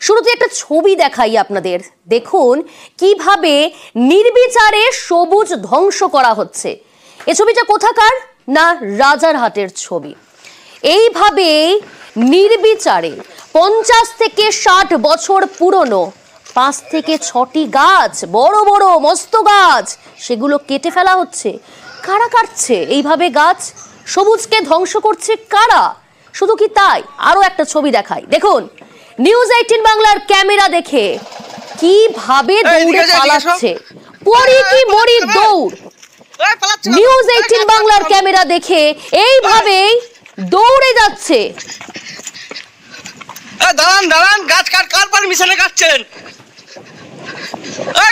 শুরুতে একটা ছবি দেখাই আপনাদের, দেখুন কিভাবে নির্বিচারে সবুজ ধ্বংস করা হচ্ছে। এই ছবিটা কোথাকার? না, রাজারহাটের ছবি। এইভাবে নির্বিচারে 50 থেকে 60 বছর পুরনো 5 থেকে 6টি গাছ, বড় বড় মস্ত গাছ, সেগুলো কেটে ফেলা হচ্ছে। কারা কাটছে এইভাবে গাছ? সবুজকে ধ্বংস করছে কারা? শুধু কি তাই, আরো একটা ছবি দেখাই, দেখুন নিউজ 18 বাংলার ক্যামেরা দেখে কিভাবে দৌড়ে পালাচ্ছে, পরি কি মরি দৌড়। নিউজ 18 বাংলার ক্যামেরা দেখে এইভাবেই দৌড়ে যাচ্ছে। দাঁড়ান দাঁড়ান, গাছ কার পারমিশনে কাটছেন?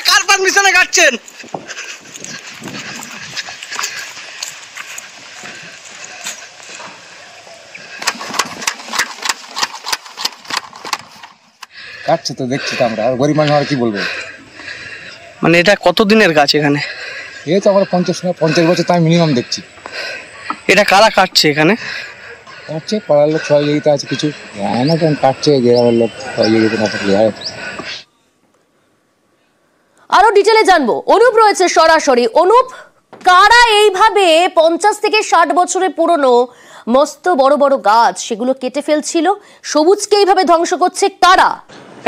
কার পারমিশনে কাটছেন? কাটছে তো, দেখছি তো আমরা। আর গরিব মানুষ আর কি বলবো? মানে এটা কতদিনের গাছ এখানে? এই তো আমরা 50 বছর তো আমি মিনিমাম দেখছি। এটা কারা কাটছে এখানে? কাটছে পাড়ার লোক, সহযোগিতা আছে কিছু, না কেন কাটছে গ্রামের লোক সহযোগিতা না থাকলে। আরো ডিটেলে জানবো, অনুপ রয়েছে সরাসরি। অনুপ, কারা এইভাবে 50 থেকে 60 বছরের পুরনো মস্ত বড় বড় গাছ সেগুলো কেটে ফেলছিল, সবুজকে এইভাবে ধ্বংস করছে কারা?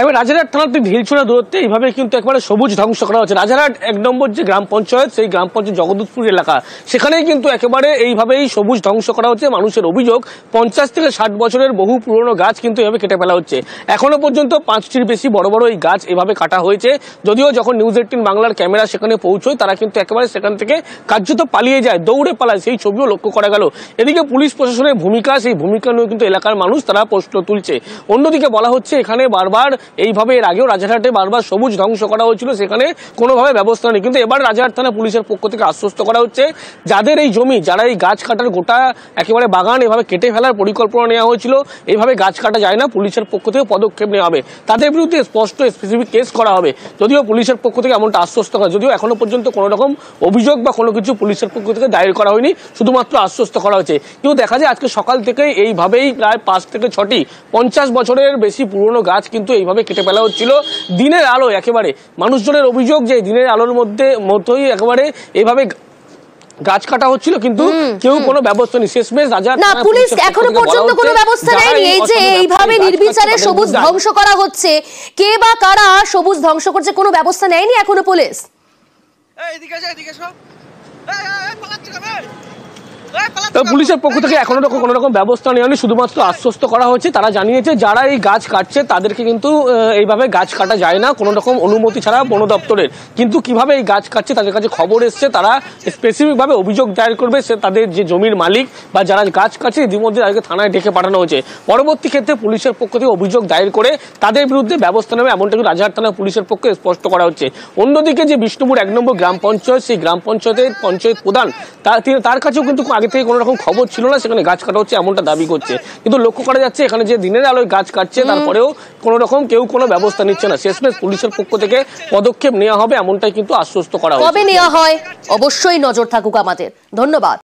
এবার রাজারহাট থানার ঢিলছোড়া দূরত্বে এইভাবে কিন্তু একবারে সবুজ ধ্বংস করা হচ্ছে। রাজারহাট 1 নম্বর যে গ্রাম পঞ্চায়েত, সেই গ্রাম পঞ্চায়েত জগদুতপুর এলাকা, সেখানেই কিন্তু একেবারে এইভাবেই সবুজ ধ্বংস করা হচ্ছে। মানুষের অভিযোগ 50 থেকে 60 বছরের বহু পুরনো গাছ কিন্তু এভাবে কেটে ফেলা হচ্ছে। এখনো পর্যন্ত 5টির বেশি বড় বড় এই গাছ এভাবে কাটা হয়েছে। যদিও যখন নিউজ 18 বাংলার ক্যামেরা সেখানে পৌঁছয়, তারা কিন্তু একেবারে সেখান থেকে কার্যত পালিয়ে যায়, দৌড়ে পালায়, সেই ছবিও লক্ষ্য করা গেল। এদিকে পুলিশ প্রশাসনের ভূমিকা, সেই ভূমিকা নিয়ে কিন্তু এলাকার মানুষ তারা প্রশ্ন তুলছে। অন্যদিকে বলা হচ্ছে এখানে বারবার এইভাবে এর আগেও রাজারহাটে বারবার সবুজ ধ্বংস করা হয়েছিল, সেখানে কোনোভাবে ব্যবস্থা নেই। কিন্তু এবার রাজারহাট থানা পুলিশের পক্ষ থেকে আশ্বস্ত করা হচ্ছে, যাদের এই জমি, যারা এই গাছ কাটার গোটা একেবারে বাগান এভাবে কেটে ফেলার পরিকল্পনা নেওয়া হয়েছিল, এইভাবে গাছ কাটা যায় না, পুলিশের পক্ষ থেকে পদক্ষেপ নেওয়া হবে, তাদের বিরুদ্ধে স্পষ্ট স্পেসিফিক কেস করা হবে। যদিও পুলিশের পক্ষ থেকে এমনটা আশ্বস্ত করা, যদিও এখনো পর্যন্ত কোনো রকম অভিযোগ বা কোনো কিছু পুলিশের পক্ষ থেকে দায়ের করা হয়নি, শুধুমাত্র আশ্বস্ত করা হয়েছে। কিন্তু দেখা যায় আজকে সকাল থেকে এইভাবেই প্রায় 5 থেকে 6টি 50 বছরের বেশি পুরনো গাছ কিন্তু এইভাবে কেটে ফেলা হচ্ছিল দিনের আলো। একেবারে মানুষজনের অভিযোগ যে দিনের আলোর মধ্যেই একেবারে এইভাবে গাছ কাটা হচ্ছিল, কিন্তু কেউ কোনো ব্যবস্থা নেই। শেষমেশ না, পুলিশ এখনো পর্যন্ত কোনো ব্যবস্থা নেয়নি। এই যে এইভাবে নির্বিচারে সবুজ ধ্বংস করা হচ্ছে, কে বা কারা সবুজ ধ্বংস করছে, কোনো ব্যবস্থা নেয়নি এখনো পুলিশ। পুলিশের পক্ষ থেকে এখনো কোনো রকম ব্যবস্থা নেওয়া নেই, শুধুমাত্র আশ্বস্ত করা হচ্ছে। তারা জানিয়েছে যারা এই গাছ কাটছে তাদেরকে কিন্তু এইভাবে গাছ কাটা যায় না কোনো রকম অনুমতি ছাড়া বন দপ্তরের। কিন্তু কিভাবে এই গাছ কাটছে তাদের কাছে খবর এসছে, তারা স্পেসিফিকভাবে অভিযোগ দায়ের করবে। সে তাদের যে জমির মালিক বা যারা গাছ কাটছে, ইতিমধ্যে তাদেরকে থানায় ডেকে পাঠানো হয়েছে। পরবর্তী ক্ষেত্রে পুলিশের পক্ষ থেকে অভিযোগ দায়ের করে তাদের বিরুদ্ধে ব্যবস্থা নেবে, এমনটা রাজারহাট থানা পুলিশের পক্ষে স্পষ্ট করা হচ্ছে। অন্যদিকে যে বিষ্ণুপুর 1 নম্বর গ্রাম পঞ্চায়েত, সেই গ্রাম পঞ্চায়েতের পঞ্চায়েত প্রধান, তার কাছেও কিন্তু আগে থেকে কোনো রকম খবর ছিল না সেখানে গাছ কাটা হচ্ছে, এমনটা দাবি করছে। কিন্তু লক্ষ্য করা যাচ্ছে এখানে যে দিনের আলোয় গাছ কাটছে, তারপরেও কোনো রকম কেউ কোনো ব্যবস্থা নিচ্ছে না। শেষমেশ পুলিশের পক্ষ থেকে পদক্ষেপ নেওয়া হবে, এমনটাই কিন্তু আশ্বস্ত করা হচ্ছে। কবে নেওয়া হয় অবশ্যই নজর থাকুক আমাদের। ধন্যবাদ।